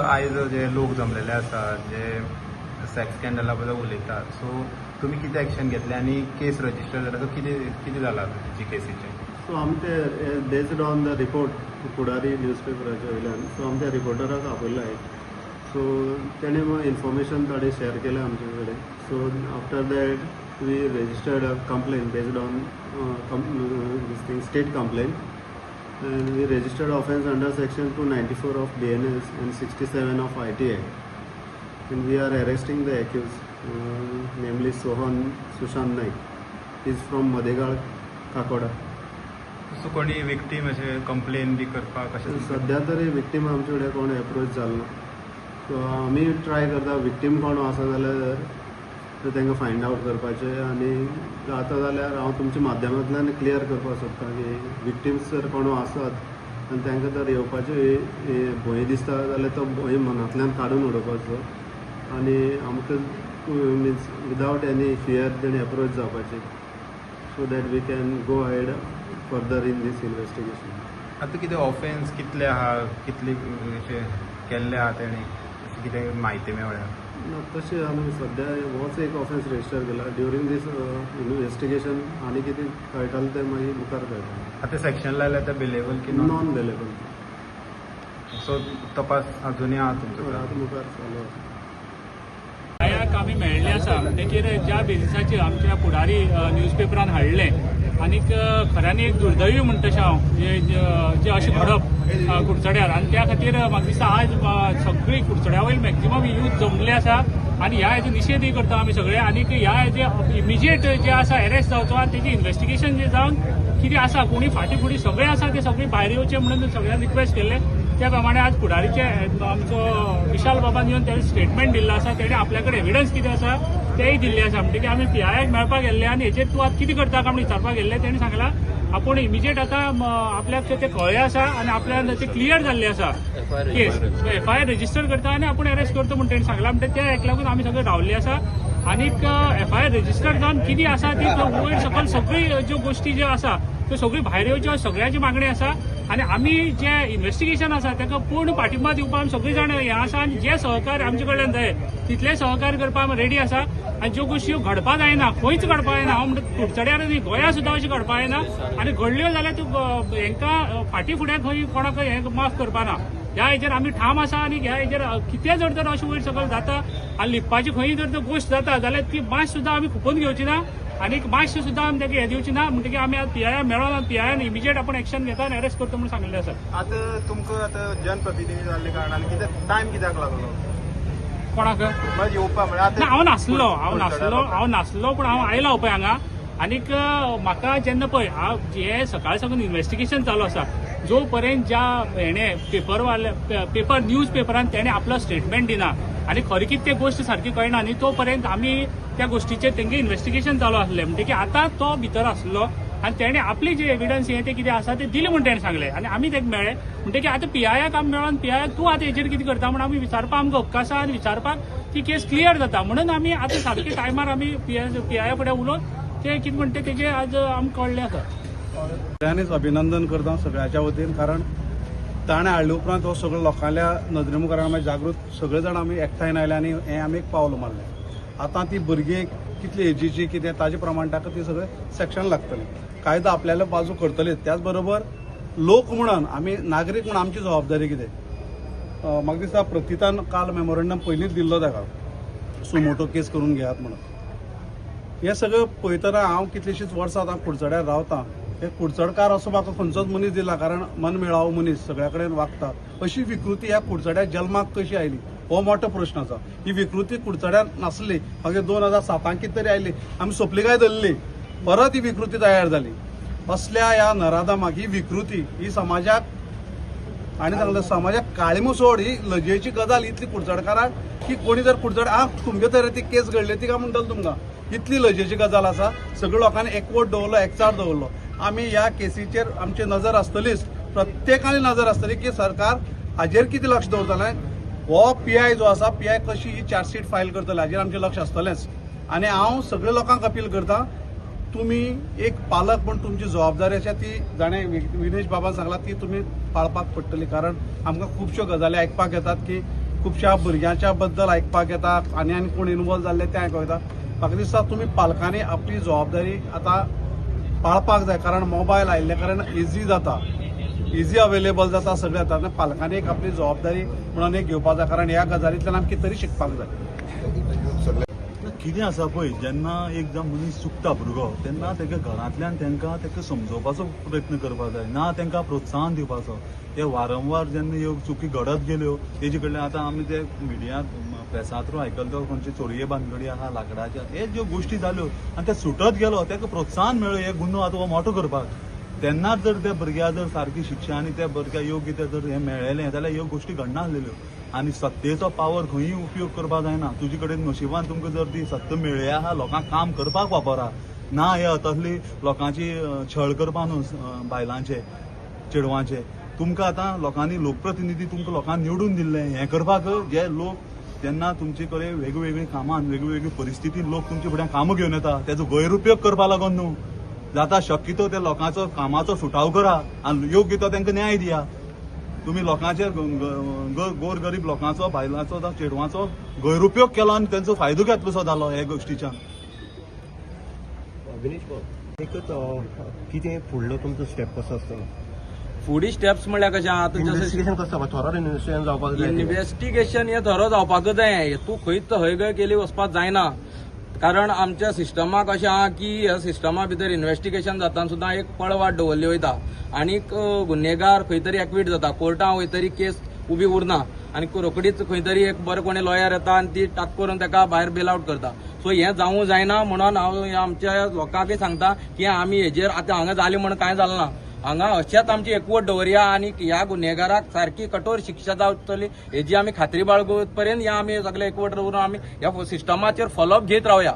आयज जे लोक जमलेले आसा जे सेक्स स्कॅन्डला बद्दल उलयतात, सो तुम्ही किती ॲक्शन घेतले आणि केस रजिस्टर जाला, सो किती जाला तुमची केसीचे? सो आमचे बेस्ड ऑन द रिपोर्ट पुढारी न्यूजपेपराच्या वयल्यान सो आमच्या रिपोर्टराक आपयल्लो आहे. सो तेणे इन्फॉर्मेशन थोडे शेअर केलें आमचे कडेन. So after that we registered a complain based on this thing state complain. And we registered offence under section 294 of BNS and 67 of ITI. And we are arresting the accused, namely Sohan Sushant Naik. He is from Madegal, Kakoda. So कोणी victim असे complain बी करपाक कशें? सध्या तरी victim आमचे कडेन कोण approach जालो ना. सो आमी ट्राय करता विक्टीम कोण आसा जाल्यार तांकां फायंड आवट करपाचें, आनी जाता जाल्यार हांव तुमच्या माध्यमांतल्यान क्लियर करपाक सोदतां की विक्टिम्स जर कोण आसात आनी तांकां जर येवपाचें भंय दिसता जाल्यार तो भंय मनांतल्यान काडून उडोवपाचो आनी आमकां मिन्स विदावट एनी फियर तेणी एप्रोच जावपाचें, so that we can go ahead further in these investigation. आतां कितें ऑफेन्स कितले आहा, कितले केल्ले आहा तेणी, कितें म्हायती मेवल्या? तशें आमी सध्या होच एक ऑफेन्स रजिस्टर केला. ड्युरींग दीस इन्वेस्टिगेशन आनी कितें कळटालें तें मागीर मुखार कळटलें. आतां सेक्शन लायल्या ते बेलेबल की नॉन बेलेबल. सो तपास अजुनूय आहा तुमचो? आतां मुखार चालू आसा. आयाक आमी मेळ्ळें आसा तेचेर ज्या बेसिसाचेर आमच्या पुढारी न्यूजपेपरान हाडलें आनीक खऱ्यांनी एक दुर्दैवी म्हणटा तशें हांव जे अशें घडप कुडचड्यार, आनी त्या खातीर म्हाका दिसता आज सगळी कुडचड्या वयली मॅक्झिमम यूथ जमले आसा आनी ह्या हेजो निशेधय करता आमी सगळे. आनीक ह्या हेजे इमिजिएट जे आसा अरेस्ट जावचो आनी तेजें इन्व्हेस्टिगेशन जे जावन कितें आसा कोणी फाटीं फुडें सगळे आसा ते सगळे भायर येवचे म्हणून सगळ्यांक रिक्वेस्ट केल्ले. त्या प्रमाणे आज पुढारीचे आमचो विशाल बाबान येवन तेणें स्टेटमेंट दिल्लो आसा. तेणें आपल्या कडेन एविडन्स कितें आसा तेय दिल्ले आसा. म्हणटकीर आमी PIक मेळपाक गेल्ले आनी हेचेर तूं आतां कितें करता काय म्हणून विचारपाक गेल्ले. तेणें सांगलां आपूण इमिजिएट आतां आपल्याक ते कळ्ळें आसा आनी आपल्याक ते क्लियर जाल्लें आसा केस. FIR रजिस्टर करता आनी आपूण अरेस्ट करता म्हणून तेणें सांगलां. म्हणटा त्या हेका लागून आमी सगळे रावल्ले आसा. आनीक FIR रजिस्टर जावन कितें आसा ती वयर सकयल सगळी ज्यो गोश्टी ज्यो आसा त्यो सगळी भायर येवच्यो सगळ्याची मागणी आसा. आनी आमी जे इन्व्हेस्टिगेशन आसा ताका पूर्ण पाठिंबा दिवपाक आमी सगळीं जाण हें आसा आनी जे सहकार्य आमचे कडल्यान जाय तितले सहकार्य करपाक आमी रेडी आसा. आनी ज्यो गोश्टी घडपाक जायना खंयच घडपाक जायना, हांव म्हणटा कुडचड्यार न्ही गोंया सुद्दां अशें घडपाक जायना. आनी घडल्यो जाल्यार त्यो हेंकां फाटीं फुडें खंय कोणाक हें माफ करपाना. ह्या हेचेर आमी ठाम आसा आनी ह्या हेचेर कितें जर तर अशें वयर सकयल जाता आनी लिपपाची खंय जर गोश्ट जाता जाल्यार ती मातशी सुद्दां आमी खुपून घेवची ना आनीक मातशें सुद्दां आमी ताका हें दिवची ना. म्हणटकीर आमी आतां PI मेळोन PIन इमिजिएट आपण एक्शन घेता आनी अरेस्ट करता म्हणून सांगिल्लें आसा. आतां तुमकां आतां जनप्रतिनिधी जाल्ले कारणान कितें टायम कित्याक लागलो कोणाक येवपाक? म्हणजे हांव नासलो पण हांव आयलो पळय हांगा. आनीक म्हाका जेन्ना पळय हांव जे सकाळ साकून इन्व्हेस्टिगेशन चालू आसा जो पर्यंत ज्या हेणे पेपर न्यूज पेपरान तेणे आपलो स्टेटमेंट दिना आनी खरी कितें ते गोश्ट सारकी कळना न्ही तो पर्यंत आमी त्या गोश्टीचेर तेंगे इन्व्हेस्टिगेशन चालू आसलें. म्हणटकीर आतां तो भितर आसलो आनी तेणे आपली जे एविडन्स हें ते कितें आसा ते दिलें म्हणून तेणें सांगलें आनी आमी तेका मेळ्ळे. म्हणटकीर आतां PIक आमी मेळोन PIक तूं आतां हेचेर कितें करता म्हणून आमी विचारपाक आमकां हक्क आसा आनी विचारपाक ती केस क्लियर जाता. म्हणून आमी आतां सारके टायमार आमी PI फुडें उलोवन ते कितें म्हणटा तेजें आज आमकां कळ्ळें आसा. सगळ्यांनीच अभिनंदन करता सगळ्याच्या वतीन, कारण ताणें हाडले उपरांत हो सगळो लोकांच्या नदरे मुखार आमी जागृत सगळे जाण आमी एकठांय आयले आनी हें आमी एक पावल मारलें. आतां ती भुरगीं कितली एजीची कितें ताजे प्रमाण ताका ती सगळें सेक्शन लागतलें. कायदो आपल्याला बाजू करतलीच. त्याच बरोबर लोक म्हणून आमी नागरीक म्हणून आमची जबाबदारी कितें. म्हाका दिसता प्रतितान काल मेमोरंडम पयलींच दिल्लो ताका सुमोटो केस करून घेयात म्हणून. हें सगळें पळयतना हांव कितलींशींच वर्सां आतां कुडचड्यार रावतां. हे कुडचडकार असो म्हाका खंयचोच मनीस दिला, कारण मनमेळावो मनीस सगळ्या कडेन वागता. अशी विकृती ह्या कुडचड्यार जल्माक कशी आयली हो मोठो प्रश्न आसा. ही विकृती कुडचड्यार नासली, मागीर 2007 कितें तरी आयली, आमी सोंपली काय धरली, परत ही विकृती तयार जाली. असल्या ह्या नराधमाक ही विकृती ही समाजाक आनी सांगलें समाजाक काळीमा सोड. ही लजेची गजाल इतली कुडचडकाराक की कोणी जर कुडचड तुमगे तर ती केस घडली ती काय म्हणटलो तुमकां. इतली लजेची गजाल आसा. सगळ्या लोकांनी एकवट दवरलो, एकचार दवरलो. आमी ह्या केसीचेर आमची नजर आसतलीच, प्रत्येकानी नजर आसतली की सरकार हाजेर कितें लक्ष दवरतलें. हो PI जो आसा PI कशी ही चार्जशीट फायल करतले हाजेर आमचें लक्ष आसतलेंच. आनी हांव सगळ्या लोकांक अपील करता, तुमी एक पालक म्हूण तुमची जबाबदारी आसा ती जाणें विनेश बाबान सांगला ती तुमी पाळपाक पडटली. कारण आमकां खुबश्यो गजाली आयकपाक येतात की खुबश्या भुरग्यांच्या बद्दल आयकपाक येता आनी कोण इन्वॉल्व जाल्ले ते आयकूंक येता. म्हाका दिसता तुमी पालकांनी आपली जबाबदारी आतां पाळपाक जाय, कारण मोबायल आयिल्ले कारण इजी अवेलेबल जाता, सगळें जाता. आनी पालकांनी एक आपली जबाबदारी म्हणून एक घेवपाक जाय, कारण ह्या गजालींतल्यान आमी कितें तरी शिकपाक जाय. कितें आसा पळय, जेन्ना एक मनीस चुकता भुरगो, तेन्ना तेका घरांतल्यान तेका समजोवपाचो प्रयत्न करपाक जाय, ना तेंकां प्रोत्साहन दिवपाचो. ते वारंवार जेन्ना ह्यो चुकी घडत गेल्यो, तेजे कडल्यान आतां आमी ते मिडियांत प्रेसा थ्रू आयकलतो खंयचे चोरये भानगडी आहा लाकडाच्या, हे ज्यो गोश्टी जाल्यो आनी ते सुटत गेलो, तेका प्रोत्साहन मेळ्ळो हे गुन्हो आतां हो मोठो करपाक. तेन्नाच जर त्या भुरग्याक जर सारकी शिक्षा आनी त्या भुरग्याक योग्य ते जर हें मेळ्ळेलें जाल्यार ह्यो गोश्टी घडनासलेल्यो. आनी सत्तेचो पावर खंयूय उपयोग करपाक जायना. तुजे कडेन नशिबान तुमकां जर ती सत्ता मेळ्ळी आहा, लोकांक काम करपाक वापरा, ना हे तसली लोकांची छळ करपा न्हू बायलांचे चेडवांचे. तुमकां आतां लोकांनी लोकप्रतिनिधी तुमकां लोकांनी निवडून दिल्ले हें करपाक, जे लोक जेन्ना तुमचे कडेन वेगवेगळी कामान वेगवेगळी परिस्थितीन लोक तुमचे फुड्यान कामां घेवन येता, तेजो गैरउपयोग करपा लागून न्हू. जाता शक्यतो त्या लोकांचो कामाचो सुटाव करा आनी योग्य तो तांकां न्याय दिया. तुम्ही लोकांचे गोरगरीब लोकांचो बायलांचो जावं चेडवांचो गैरउपयोग केलो आनी तांचो फायदो घेतलोसो जालो हे गोश्टीच्यान. कितें फुडलो तुमचो स्टेप कसो आसतलो? फुडें स्टेप्स म्हणल्यार कशें आतां इन्व्हेस्टिगेशन कसो जावपा? थोरो इन्व्हेस्टिगेशन जावपाक जाय. इन्व्हेस्टिगेशन हे थरो जावपाक जाय. तूं खंयच हय गय केली वचपाक जायना, कारण आमच्या सिस्टमाक अशें आहा की ह्या सिस्टमा भितर इन्व्हेस्टिगेशन जातना सुद्दां एक पळवाट दवरली वयता आनीक गुन्हेगार खंय तरी एक्वीट जाता, कोर्टां वयतरी केस उबी उरना आनी रोकडीच खंय तरी एक बरो कोणी लॉयर येता आनी ती टाक करून ताका भायर बेल आउट करता. सो हें जावूं जायना म्हणून हांव आमच्या लोकांकय सांगता की आमी हेजेर आतां हांगा जालें म्हणून कांय जालें ना. हांगा अशेंच आमची एकवट दवरया आनी ह्या गुन्हेगाराक सारकी कठोर शिक्षा जावतली हेजी आमी खात्री बाळगूत पर्यंत ह्या आमी सगळे एकवट दवरून आमी ह्या सिस्टमाचेर फॉलोअप घेत रावया.